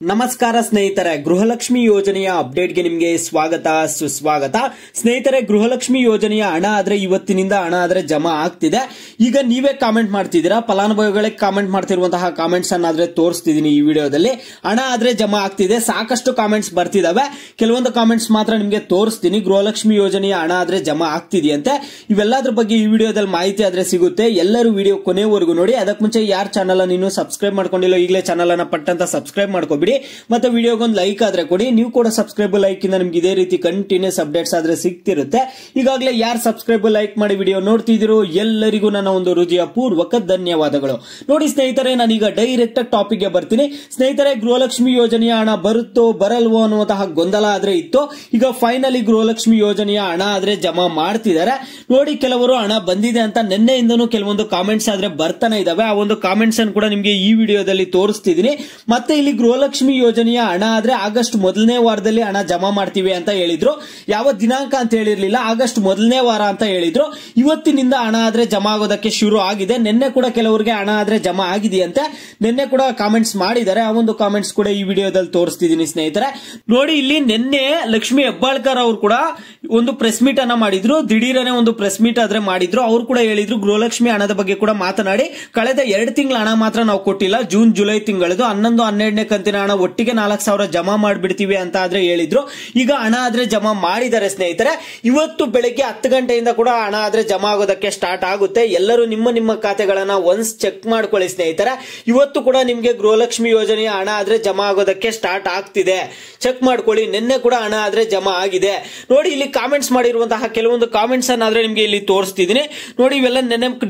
ನಮಸ್ಕಾರ ಸ್ನೇಹಿತರೆ, ಗೃಹಲಕ್ಷ್ಮಿ ಯೋಜನೆಯ ಅಪ್ಡೇಟ್ಗೆ ನಿಮಗೆ ಸ್ವಾಗತ ಸುಸ್ವಾಗತ. ಸ್ನೇಹಿತರೆ, ಗೃಹಲಕ್ಷ್ಮಿ ಯೋಜನೆಯ ಹಣ ಆದ್ರೆ ಇವತ್ತಿನಿಂದ ಹಣ ಆದ್ರೆ ಜಮಾ ಆಗ್ತಿದೆ. ಈಗ ನೀವೇ ಕಾಮೆಂಟ್ ಮಾಡ್ತಿದ್ದೀರಾ, ಫಲಾನುಭವಿಗಳಿಗೆ ಕಾಮೆಂಟ್ ಮಾಡ್ತಿರುವಂತಹ ಕಾಮೆಂಟ್ಸ್ ಅನ್ನಾದ್ರೆ ತೋರಿಸ್ತಿದ್ದೀನಿ ಈ ವಿಡಿಯೋದಲ್ಲಿ. ಹಣ ಆದ್ರೆ ಜಮಾ ಆಗ್ತಿದೆ, ಸಾಕಷ್ಟು ಕಾಮೆಂಟ್ಸ್ ಬರ್ತಿದಾವೆ. ಕೆಲವೊಂದು ಕಾಮೆಂಟ್ಸ್ ಮಾತ್ರ ನಿಮಗೆ ತೋರಿಸ್ತೀನಿ. ಗೃಹಲಕ್ಷ್ಮಿ ಯೋಜನೆಯ ಹಣ ಆದ್ರೆ ಜಮಾ ಆಗ್ತಿದೆಯಂತೆ. ಇವೆಲ್ಲದ್ರ ಬಗ್ಗೆ ಈ ವಿಡಿಯೋದಲ್ಲಿ ಮಾಹಿತಿ ಆದ್ರೆ ಸಿಗುತ್ತೆ. ಎಲ್ಲರೂ ವಿಡಿಯೋ ಕೊನೆವರೆಗೂ ನೋಡಿ. ಅದಕ್ಕೆ ಮುಂಚೆ ಯಾರು ಚಾನಲ್ ಅನ್ನು ಇನ್ನೂ ಸಬ್ಸ್ಕ್ರೈಬ್ ಮಾಡ್ಕೊಂಡಿಲ್ಲ, ಈಗಲೇ ಚಾನಲ್ ಅನ್ನ ಪಟ್ಟಂತ ಸಬ್ಸ್ಕ್ರೈಬ್ ಮಾಡ್ಕೋಬಿಡಿ. ಮತ್ತೆ ವಿಡಿಯೋಗೊಂದು ಲೈಕ್ ಆದ್ರೆ ಕೊಡಿ. ನೀವು ಕೂಡ ಸಬ್ಸ್ಕ್ರೈಬ್ ಲೈಕ್ ಇಂದ ನಿಮ್ಗೆ ಇದೇ ರೀತಿ ಕಂಟಿನ್ಯೂಸ್ ಅಪ್ಡೇಟ್ಸ್ ಆದ್ರೆ ಸಿಗ್ತಿರುತ್ತೆ. ಈಗಾಗಲೇ ಯಾರು ಸಬ್ಸ್ಕ್ರೈಬ್ ಲೈಕ್ ಮಾಡಿ ವಿಡಿಯೋ ನೋಡ್ತಿದ್ದೀರೋ ಎಲ್ಲರಿಗೂ ನನ್ನ ಒಂದು ಹೃದಯ ಪೂರ್ವಕ ಧನ್ಯವಾದಗಳು. ನೋಡಿ ಸ್ನೇಹಿತರೆ, ನಾನೀಗ ಡೈರೆಕ್ಟ್ ಟಾಪಿಕ್ ಗೆ ಬರ್ತೀನಿ. ಸ್ನೇಹಿತರೆ, ಗೃಹಲಕ್ಷ್ಮಿ ಯೋಜನೆಯ ಹಣ ಬರುತ್ತೋ ಬರಲ್ವೋ ಅನ್ನುವಂತಹ ಗೊಂದಲ ಆದ್ರೆ ಇತ್ತು. ಈಗ ಫೈನಲಿ ಗೃಹಲಕ್ಷ್ಮಿ ಯೋಜನೆಯ ಹಣ ಆದ್ರೆ ಜಮಾ ಮಾಡ್ತಿದ್ದಾರೆ. ನೋಡಿ, ಕೆಲವರು ಹಣ ಬಂದಿದೆ ಅಂತ ನಿನ್ನೆಯಿಂದನೂ ಕೆಲವೊಂದು ಕಾಮೆಂಟ್ಸ್ ಆದ್ರೆ ಬರ್ತಾನೆ ಇದಾವೆ. ಆ ಒಂದು ಕಾಮೆಂಟ್ಸ್ ಅನ್ನು ಕೂಡ ನಿಮ್ಗೆ ಈ ವಿಡಿಯೋದಲ್ಲಿ ತೋರಿಸ್ತಿದ್ದೀನಿ. ಮತ್ತೆ ಇಲ್ಲಿ ಗೃಹಲಕ್ಷ್ಮಿ ಯೋಜನೆಯ ಹಣ ಆದ್ರೆ ಆಗಸ್ಟ್ ಮೊದಲನೇ ವಾರದಲ್ಲಿ ಹಣ ಜಮಾ ಮಾಡ್ತೀವಿ ಅಂತ ಹೇಳಿದ್ರು. ಯಾವ ದಿನಾಂಕ ಅಂತ ಹೇಳಿರ್ಲಿಲ್ಲ, ಆಗಸ್ಟ್ ಮೊದಲನೇ ವಾರ ಅಂತ ಹೇಳಿದ್ರು. ಇವತ್ತಿನಿಂದ ಹಣ ಆದ್ರೆ ಜಮಾ ಆಗೋದಕ್ಕೆ ಶುರು ಆಗಿದೆ. ನಿನ್ನೆ ಕೂಡ ಕೆಲವರಿಗೆ ಹಣ ಆದ್ರೆ ಜಮಾ ಆಗಿದೆಯಂತೆ. ನಿನ್ನೆ ಕೂಡ ಕಾಮೆಂಟ್ಸ್ ಮಾಡಿದ್ದಾರೆ. ಆ ಒಂದು ಕಾಮೆಂಟ್ಸ್ ಕೂಡ ಈ ವಿಡಿಯೋದಲ್ಲಿ ತೋರಿಸ್ತಿದ್ದೀನಿ ಸ್ನೇಹಿತರೆ. ನೋಡಿ, ಇಲ್ಲಿ ನಿನ್ನೆ ಲಕ್ಷ್ಮಿ ಹೆಬ್ಬಾಳ್ಕರ್ ಅವರು ಕೂಡ ಒಂದು ಪ್ರೆಸ್ ಮೀಟ್ ಅನ್ನ ಮಾಡಿದ್ರು. ದಿಢೀರನೆ ಒಂದು ಪ್ರೆಸ್ ಮೀಟ್ ಆದ್ರೆ ಮಾಡಿದ್ರು. ಅವರು ಕೂಡ ಹೇಳಿದ್ರು, ಗೃಹಲಕ್ಷ್ಮಿ ಹಣದ ಬಗ್ಗೆ ಕೂಡ ಮಾತನಾಡಿ, ಕಳೆದ 2 ತಿಂಗಳ ಹಣ ಮಾತ್ರ ನಾವು ಕೊಟ್ಟಿಲ್ಲ, ಜೂನ್ ಜುಲೈ ತಿಂಗಳದು 11, 12ನೇ ಕಂತಿನ ಹಣ ಒಟ್ಟಿಗೆ 4,000 ಜಮಾ ಮಾಡಿಬಿಡ್ತೀವಿ ಅಂತ ಆದ್ರೆ ಹೇಳಿದ್ರು. ಈಗ ಹಣ ಆದ್ರೆ ಜಮಾ ಮಾಡಿದ್ದಾರೆ ಸ್ನೇಹಿತರೆ. ಇವತ್ತು ಬೆಳಿಗ್ಗೆ 10 ಗಂಟೆಯಿಂದ ಕೂಡ ಹಣ ಆದ್ರೆ ಜಮಾ ಆಗೋದಕ್ಕೆ ಸ್ಟಾರ್ಟ್ ಆಗುತ್ತೆ. ಎಲ್ಲರೂ ನಿಮ್ಮ ಖಾತೆಗಳನ್ನ ಒನ್ಸ್ ಚೆಕ್ ಮಾಡ್ಕೊಳ್ಳಿ ಸ್ನೇಹಿತರೆ. ಇವತ್ತು ಕೂಡ ನಿಮ್ಗೆ ಗೃಹಲಕ್ಷ್ಮಿ ಯೋಜನೆಯ ಹಣ ಆದ್ರೆ ಜಮಾ ಆಗೋದಕ್ಕೆ ಸ್ಟಾರ್ಟ್ ಆಗ್ತಿದೆ. ಚೆಕ್ ಮಾಡ್ಕೊಳ್ಳಿ. ನಿನ್ನೆ ಕೂಡ ಹಣ ಆದ್ರೆ ಜಮಾ ಆಗಿದೆ. ನೋಡಿ, ಇಲ್ಲಿ ಕಾಮೆಂಟ್ಸ್ ಮಾಡಿರುವಂತಹ ಕೆಲವೊಂದು ಕಾಮೆಂಟ್ಸ್ ಅನ್ನಾದ್ರೆ ನಿಮ್ಗೆ ಇಲ್ಲಿ ತೋರಿಸ್ತಿದ್ದೀನಿ. ನೋಡಿ, ಇವೆಲ್ಲ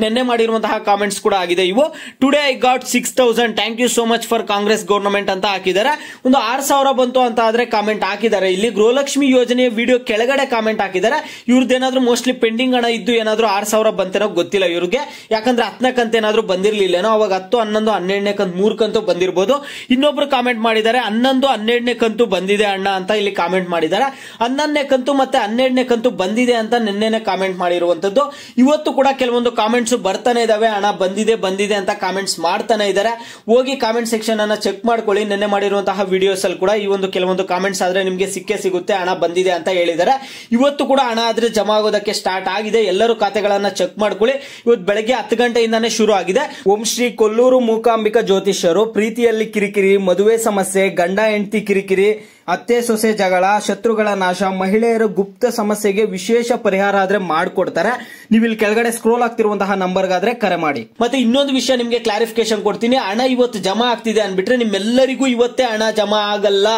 ನೆನ್ನೆ ಮಾಡಿರುವಂತಹ ಕಾಮೆಂಟ್ಸ್ ಕೂಡ ಆಗಿದೆ. ಇವು today I got 6,000, thank you so much for Congress government ಅಂತ ಹಾಕಿದ್ದಾರೆ. ಒಂದು 6,000 ಬಂತು ಅಂತ ಆದ್ರೆ ಕಾಮೆಂಟ್ ಹಾಕಿದ್ದಾರೆ. ಇಲ್ಲಿ ಗೃಹಲಕ್ಷ್ಮಿ ಯೋಜನೆಯ ವಿಡಿಯೋ ಕೆಳಗಡೆ ಕಾಮೆಂಟ್ ಹಾಕಿದ್ದಾರೆ. ಇವ್ರದ್ದೇನಾದ್ರೂ ಮೋಸ್ಟ್ಲಿ ಪೆಂಡಿಂಗ್ ಹಣ ಇದ್ದು ಏನಾದ್ರೂ 6,000 ಬಂತೇನೋ ಗೊತ್ತಿಲ್ಲ ಇವ್ರಿಗೆ. ಯಾಕಂದ್ರೆ 10ನೇ ಕಂತು ಏನಾದ್ರೂ ಬಂದಿರ್ಲಿಲ್ಲೇನೋ, ಅವಾಗ 10, 11, 12ನೇ ಕಂತು 3 ಕಂತು ಬಂದಿರಬಹುದು. ಇನ್ನೊಬ್ರು ಕಾಮೆಂಟ್ ಮಾಡಿದ್ದಾರೆ 11, 12ನೇ ಕಂತು ಬಂದಿದೆ ಅಣ್ಣ ಅಂತ ಇಲ್ಲಿ ಕಾಮೆಂಟ್ ಮಾಡಿದ್ದಾರೆ. 11ನೇ ಕಂತು ಮತ್ತೆ 12ನೇ ಕಂತು ಬಂದಿದೆ ಅಂತ ನಿನ್ನೆನೆ ಕಾಮೆಂಟ್ ಮಾಡಿರುವಂತದ್ದು. ಇವತ್ತು ಕೂಡ ಕೆಲವೊಂದು ಕಾಮೆಂಟ್ಸ್ ಬರ್ತಾನೆ ಇದಾವೆ, ಹಣ ಬಂದಿದೆ ಅಂತ ಕಾಮೆಂಟ್ಸ್ ಮಾಡ್ತಾನೆ ಇದ್ದಾರೆ. ಹೋಗಿ ಕಾಮೆಂಟ್ ಸೆಕ್ಷನ್ ಅನ್ನ ಚೆಕ್ ಮಾಡ್ಕೊಳ್ಳಿ. ನಿನ್ನೆ ಮಾಡಿರುವಂತಹ ವಿಡಿಯೋಸ್ ಅಲ್ಲಿ ಕೂಡ ಈ ಒಂದು ಕೆಲವೊಂದು ಕಾಮೆಂಟ್ಸ್ ಆದ್ರೆ ನಿಮ್ಗೆ ಸಿಗುತ್ತೆ, ಹಣ ಬಂದಿದೆ ಅಂತ ಹೇಳಿದ್ದಾರೆ. ಇವತ್ತು ಕೂಡ ಹಣ ಆದ್ರೆ ಜಮಾ ಆಗೋದಕ್ಕೆ ಸ್ಟಾರ್ಟ್ ಆಗಿದೆ. ಎಲ್ಲರೂ ಖಾತೆಗಳನ್ನ ಚೆಕ್ ಮಾಡ್ಕೊಳ್ಳಿ. ಇವತ್ತು ಬೆಳಗ್ಗೆ 10 ಗಂಟೆಯಿಂದಾನೇ ಶುರು ಆಗಿದೆ. ಓಂ ಶ್ರೀ ಕೊಲ್ಲೂರು ಮೂಕಾಂಬಿಕಾ ಜ್ಯೋತಿಷ್ಯರು ಪ್ರೀತಿಯಲ್ಲಿ ಕಿರಿಕಿರಿ, ಮದುವೆ ಸಮಸ್ಯೆ, ಗಂಡ ಹೆಂಡತಿ ಕಿರಿಕಿರಿ, ಅತ್ತೆ ಸೊಸೆ ಜಗಳ, ಶತ್ರುಗಳ ನಾಶ, ಮಹಿಳೆಯರ ಗುಪ್ತ ಸಮಸ್ಯೆಗೆ ವಿಶೇಷ ಪರಿಹಾರ ಆದ್ರೆ ಮಾಡ್ಕೊಡ್ತಾರೆ. ನೀವು ಇಲ್ಲಿ ಕೆಳಗಡೆ ಸ್ಕ್ರೋಲ್ ಆಗ್ತಿರುವಂತಹ ನಂಬರ್ಗಾದ್ರೆ ಕರೆ ಮಾಡಿ. ಮತ್ತೆ ಇನ್ನೊಂದು ವಿಷಯ ನಿಮ್ಗೆ ಕ್ಲಾರಿಫಿಕೇಶನ್ ಕೊಡ್ತೀನಿ. ಹಣ ಇವತ್ತು ಜಮಾ ಆಗ್ತಿದೆ ಅನ್ಬಿಟ್ರೆ ನಿಮ್ಮೆಲ್ಲರಿಗೂ ಇವತ್ತೇ ಹಣ ಜಮಾ ಆಗಲ್ಲ.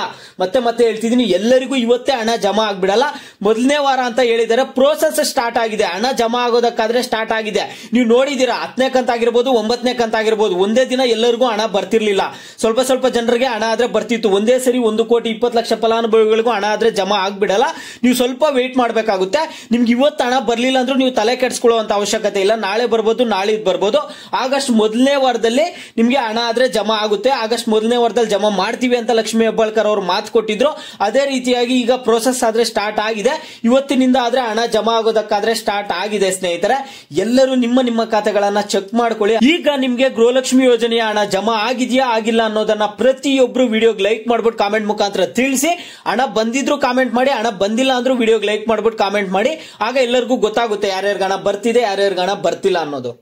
ಮತ್ತೆ ಹೇಳ್ತಿದ್ದೀನಿ, ಎಲ್ಲರಿಗೂ ಇವತ್ತೇ ಹಣ ಜಮಾ ಆಗ್ಬಿಡಲ್ಲ. ಮೊದಲನೇ ವಾರ ಅಂತ ಹೇಳಿದರೆ ಪ್ರೋಸೆಸ್ ಸ್ಟಾರ್ಟ್ ಆಗಿದೆ. ಹಣ ಜಮಾ ಆಗೋದಕ್ಕಾದ್ರೆ ಸ್ಟಾರ್ಟ್ ಆಗಿದೆ. ನೀವು ನೋಡಿದೀರಾ, 10ನೇ ಕಂತು ಆಗಿರ್ಬೋದು, 9ನೇ ಕಂತು ಆಗಿರ್ಬೋದು, ಒಂದೇ ದಿನ ಎಲ್ಲರಿಗೂ ಹಣ ಬರ್ತಿರ್ಲಿಲ್ಲ. ಸ್ವಲ್ಪ ಜನರಿಗೆ ಹಣ ಆದ್ರೆ ಬರ್ತಿತ್ತು. ಒಂದೇ ಸರಿ 1,20,20,00,000 ಫಲಾನುಭವಿಗಳಿಗೂ ಹಣ ಆದ್ರೆ ಜಮಾ ಆಗ್ಬಿಡಲ್ಲ. ನೀವು ಸ್ವಲ್ಪ ವೇಟ್ ಮಾಡಬೇಕಾಗುತ್ತೆ. ನಿಮ್ಗೆ ಇವತ್ತು ಹಣ ಬರ್ಲಿಲ್ಲ ಅಂದ್ರೂ ನೀವು ತಲೆ ಕೆಡಿಸ್ಕೊಳ್ಳುವಂತ ಅವಶ್ಯಕತೆ ಇಲ್ಲ. ನಾಳೆ ಬರ್ಬೋದು, ನಾಳಿದ್ದು ಬರ್ಬೋದು. ಆಗಸ್ಟ್ ಮೊದಲನೇ ವಾರದಲ್ಲಿ ನಿಮ್ಗೆ ಹಣ ಆದ್ರೆ ಜಮಾ ಆಗುತ್ತೆ. ಆಗಸ್ಟ್ ಮೊದಲನೇ ವಾರದಲ್ಲಿ ಜಮಾ ಮಾಡ್ತೀವಿ ಅಂತ ಲಕ್ಷ್ಮಿ ಹೆಬ್ಬಾಳ್ಕರ್ ಅವರು ಮಾತು ಕೊಟ್ಟಿದ್ರು. ಅದೇ ರೀತಿಯಾಗಿ ಈಗ ಪ್ರೋಸೆಸ್ ಆದ್ರೆ ಸ್ಟಾರ್ಟ್ ಆಗಿದೆ. ಇವತ್ತಿನಿಂದ ಆದ್ರೆ ಹಣ ಜಮಾ ಆಗೋದಕ್ಕಾದ್ರೆ ಸ್ಟಾರ್ಟ್ ಆಗಿದೆ ಸ್ನೇಹಿತರೆ. ಎಲ್ಲರೂ ನಿಮ್ಮ ಖಾತೆಗಳನ್ನ ಚೆಕ್ ಮಾಡ್ಕೊಳ್ಳಿ. ಈಗ ನಿಮ್ಗೆ ಗೃಹಲಕ್ಷ್ಮಿ ಯೋಜನೆಯ ಹಣ ಜಮಾ ಆಗಿದೆಯಾ ಆಗಿಲ್ಲ ಅನ್ನೋದನ್ನ ಪ್ರತಿಯೊಬ್ರು ವಿಡಿಯೋಗೆ ಲೈಕ್ ಮಾಡ್ಬಿಟ್ಟು ಕಾಮೆಂಟ್ ಮುಖಾಂತರ ತಿಳಿಸಿ. ಹಣ ಬಂದಿದ್ರು ಕಾಮೆಂಟ್ ಮಾಡಿ, ಹಣ ಬಂದಿಲ್ಲ ಅಂದ್ರೂ ವಿಡಿಯೋಗೆ ಲೈಕ್ ಮಾಡ್ಬಿಟ್ಟು ಕಾಮೆಂಟ್ ಮಾಡಿ. ಆಗ ಎಲ್ಲರಿಗೂ ಗೊತ್ತಾಗುತ್ತೆ ಯಾರ್ಯಾರಿಗೆ ಹಣ ಬರ್ತಿದೆ, ಯಾರ್ಯಾರಿಗೆ ಹಣ ಬರ್ತಿಲ್ಲ ಅನ್ನೋದು.